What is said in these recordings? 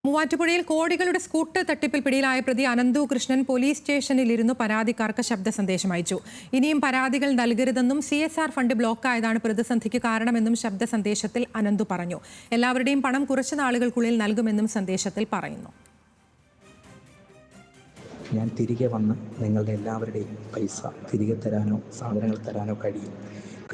മൂവാറ്റുപുഴയിൽ കോടികളുടെ സ്കൂട്ടർ തട്ടിപ്പിൽ പിടിയിലായ പ്രതി അനന്തു കൃഷ്ണൻ പോലീസ് സ്റ്റേഷനിലിരുന്നു പരാതിക്കാർക്ക് ശബ്ദ സന്ദേശം അയച്ചു. ഇനിയും പരാതികൾ നൽകരുതെന്നും CSR ഫണ്ട് ബ്ലോക്കായതാണ് പ്രതിസന്ധിക്ക് കാരണമെന്നും ശബ്ദ സന്ദേശത്തിൽ അനന്തു പറഞ്ഞു. എല്ലാവരുടെയും പണം കുറച്ചു നാളുകൾക്കുള്ളിൽ നൽകുമെന്നും സന്ദേശത്തിൽ പറയുന്നു. ഞാൻ തിരികെ വന്ന് നിങ്ങളുടെ എല്ലാവരുടെയും പൈസ തിരികെ തരാനോ സാധനങ്ങൾ തരാനോ കഴിയും.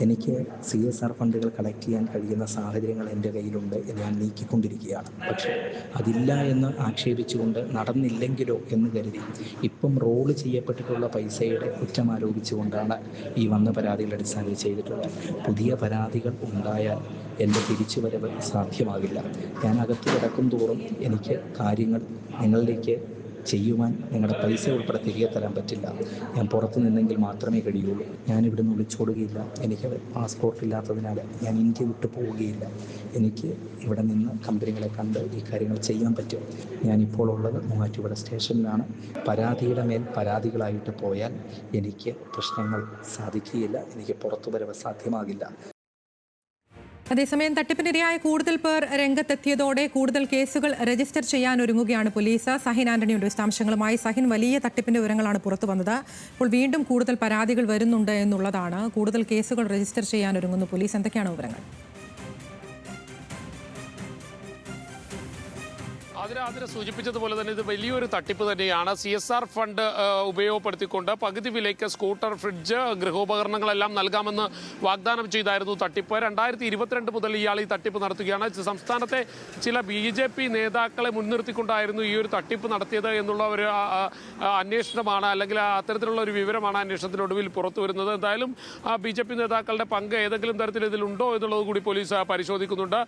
എനിക്ക് CSR ഫണ്ടുകൾ കളക്ട് ചെയ്യാൻ കഴിയുന്ന സാഹചര്യങ്ങൾ എൻ്റെ കയ്യിലുണ്ട് എന്ന് ഞാൻ നീക്കിക്കൊണ്ടിരിക്കുകയാണ്. പക്ഷേ അതില്ല എന്ന് ആക്ഷേപിച്ചുകൊണ്ട് നടന്നില്ലെങ്കിലോ എന്ന് കരുതി ഇപ്പം റോൾ ചെയ്യപ്പെട്ടിട്ടുള്ള പൈസയുടെ കുറ്റം ആരോപിച്ചുകൊണ്ടാണ് ഈ വന്ന പരാതികളുടെ അടിസ്ഥാനത്തിൽ ചെയ്തിട്ടുള്ളത്. പുതിയ പരാതികൾ ഉണ്ടായാൽ എൻ്റെ തിരിച്ചുവരവ് സാധ്യമാകില്ല. ഞാൻ അകത്ത് കിടക്കും തോറും എനിക്ക് കാര്യങ്ങൾ നിങ്ങളിലേക്ക് ചെയ്യുവാൻ നിങ്ങളുടെ പൈസ ഉൾപ്പെടെ തിരികെ തരാൻ പറ്റില്ല. ഞാൻ പുറത്തു നിന്നെങ്കിൽ മാത്രമേ കഴിയുള്ളൂ. ഞാനിവിടുന്ന് ഒളിച്ചോടുകയില്ല. എനിക്ക് പാസ്പോർട്ട് ഇല്ലാത്തതിനാൽ ഞാൻ ഇന്ത്യ വിട്ടു പോവുകയില്ല. എനിക്ക് ഇവിടെ നിന്ന് കമ്പനികളെ കണ്ട് ഈ കാര്യങ്ങൾ ചെയ്യാൻ പറ്റും. ഞാനിപ്പോൾ ഉള്ളത് മൂവാറ്റുപുഴ സ്റ്റേഷനിലാണ്. പരാതിയുടെ മേൽ പരാതികളായിട്ട് പോയാൽ എനിക്ക് പ്രശ്നങ്ങൾ സാധിക്കുകയില്ല. എനിക്ക് പുറത്തു വരവ് സാധ്യമാകില്ല. അതേസമയം തട്ടിപ്പിനിരയായ കൂടുതൽ പേർ രംഗത്തെത്തിയതോടെ കൂടുതൽ കേസുകൾ രജിസ്റ്റർ ചെയ്യാൻ ഒരുങ്ങുകയാണ് പോലീസ്. സഹിൻ ആന്റണിയുടെ വിശദാംശങ്ങളുമായി. സഹിൻ, വലിയ തട്ടിപ്പിന്റെ വിവരങ്ങളാണ് പുറത്തു വന്നത്. ഇപ്പോൾ വീണ്ടും കൂടുതൽ പരാതികൾ വരുന്നുണ്ട് എന്നുള്ളതാണ്. കൂടുതൽ കേസുകൾ രജിസ്റ്റർ ചെയ്യാൻ ഒരുങ്ങുന്നു പോലീസ്. എന്തൊക്കെയാണ് വിവരങ്ങൾ? അതിന് സൂചിപ്പിച്ചതുപോലെ തന്നെ ഇത് വലിയൊരു തട്ടിപ്പ് തന്നെയാണ്. CSR ഫണ്ട് ഉപയോഗപ്പെടുത്തിക്കൊണ്ട് പകുതി വിലയ്ക്ക് സ്കൂട്ടർ, ഫ്രിഡ്ജ്, ഗൃഹോപകരണങ്ങളെല്ലാം നൽകാമെന്ന് വാഗ്ദാനം ചെയ്തായിരുന്നു തട്ടിപ്പ്. 2022 മുതൽ ഇയാൾ ഈ തട്ടിപ്പ് നടത്തുകയാണ്. സംസ്ഥാനത്തെ ചില BJP നേതാക്കളെ മുൻനിർത്തിക്കൊണ്ടായിരുന്നു ഈ ഒരു തട്ടിപ്പ് നടത്തിയത് എന്നുള്ള ഒരു അന്വേഷണമാണ്, അല്ലെങ്കിൽ അത്തരത്തിലുള്ള ഒരു വിവരമാണ് അന്വേഷണത്തിനൊടുവിൽ പുറത്തു വരുന്നത്. എന്തായാലും BJP നേതാക്കളുടെ പങ്ക് ഏതെങ്കിലും തരത്തിൽ ഇതിലുണ്ടോ എന്നുള്ളത് കൂടി പോലീസ് പരിശോധിക്കുന്നുണ്ട്.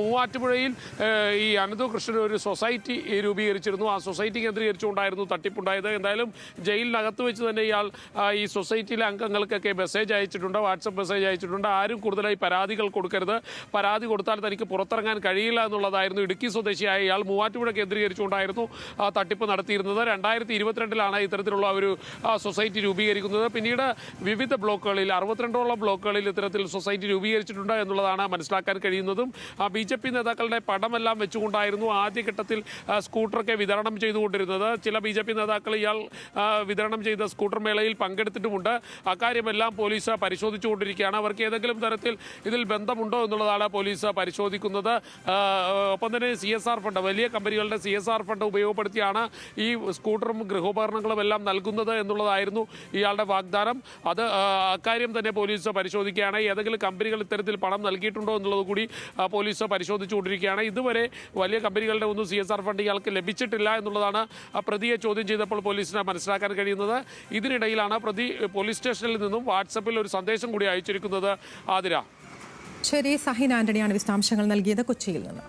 മൂവാറ്റുപുഴയിൽ ഈ അനന്തു കൃഷ്ണൻ ഒരു സൊസൈറ്റി രൂപീകരിച്ചിരുന്നു. ആ സൊസൈറ്റി കേന്ദ്രീകരിച്ചുകൊണ്ടായിരുന്നു തട്ടിപ്പുണ്ടായത്. എന്തായാലും ജയിലിനകത്ത് വെച്ച് തന്നെ ഇയാൾ ഈ സൊസൈറ്റിയിലെ അംഗങ്ങൾക്കൊക്കെ മെസ്സേജ് അയച്ചിട്ടുണ്ട്, വാട്സപ്പ് മെസ്സേജ് അയച്ചിട്ടുണ്ട്. ആരും കൂടുതലായി പരാതികൾ കൊടുക്കരുത്, പരാതി കൊടുത്താൽ തനിക്ക് പുറത്തിറങ്ങാൻ കഴിയില്ല എന്നുള്ളതായിരുന്നു. ഇടുക്കി സ്വദേശിയായ ഇയാൾ മൂവാറ്റുപുഴ കേന്ദ്രീകരിച്ചുകൊണ്ടായിരുന്നു തട്ടിപ്പ് നടത്തിയിരുന്നത്. 2022 ഇത്തരത്തിലുള്ള ഒരു സൊസൈറ്റി രൂപീകരിക്കുന്നത്. പിന്നീട് വിവിധ ബ്ലോക്കുകളിൽ 62ഓളം ബ്ലോക്കുകളിൽ ഇത്തരത്തിൽ സൊസൈറ്റി രൂപീകരിച്ചിട്ടുണ്ട് എന്നുള്ളതാണ് മനസ്സിലാക്കാൻ കഴിയുന്നതും. BJP നേതാക്കളുടെ പടമെല്ലാം വെച്ചുകൊണ്ടായിരുന്നു ആദ്യഘട്ടത്തിൽ സ്കൂട്ടറൊക്കെ വിതരണം ചെയ്തുകൊണ്ടിരുന്നത്. ചില BJP നേതാക്കൾ ഇയാൾ വിതരണം ചെയ്ത സ്കൂട്ടർ മേളയിൽ പങ്കെടുത്തിട്ടുമുണ്ട്. അക്കാര്യമെല്ലാം പോലീസ് പരിശോധിച്ചുകൊണ്ടിരിക്കുകയാണ്. അവർക്ക് ഏതെങ്കിലും തരത്തിൽ ഇതിൽ ബന്ധമുണ്ടോ എന്നുള്ളതാണ് പോലീസ് പരിശോധിക്കുന്നത്. ഒപ്പം തന്നെ CSR ഫണ്ട്, വലിയ കമ്പനികളുടെ CSR ഫണ്ട് ഉപയോഗപ്പെടുത്തിയാണ് ഈ സ്കൂട്ടറും ഗൃഹോപകരണങ്ങളും എല്ലാം നൽകുന്നത് എന്നുള്ളതായിരുന്നു ഇയാളുടെ വാഗ്ദാനം. അക്കാര്യം തന്നെ പോലീസ് പരിശോധിക്കുകയാണ്. ഏതെങ്കിലും കമ്പനികൾ ഇത്തരത്തിൽ പണം നൽകിയിട്ടുണ്ടോ എന്നുള്ളത് കൂടി പോലീസ് പരിശോധിച്ചുകൊണ്ടിരിക്കുകയാണ്. ഇതുവരെ വലിയ കമ്പനികളുടെ ഒന്നും CSR ഫണ്ട് ഇയാൾക്ക് ലഭിച്ചിട്ടില്ല എന്നുള്ളതാണ് പ്രതിയെ ചോദ്യം ചെയ്തപ്പോൾ പോലീസിന് മനസ്സിലാക്കാൻ കഴിയുന്നത്. ഇതിനിടയിലാണ് പ്രതി പോലീസ് സ്റ്റേഷനിൽ നിന്നും വാട്സപ്പിൽ ഒരു സന്ദേശം കൂടി അയച്ചിരിക്കുന്നത്. ആതിര. ശരി, സഹിൻ ആന്റണിയാണ് വിശദാംശങ്ങൾ നൽകിയത് കൊച്ചിയിൽ നിന്ന്.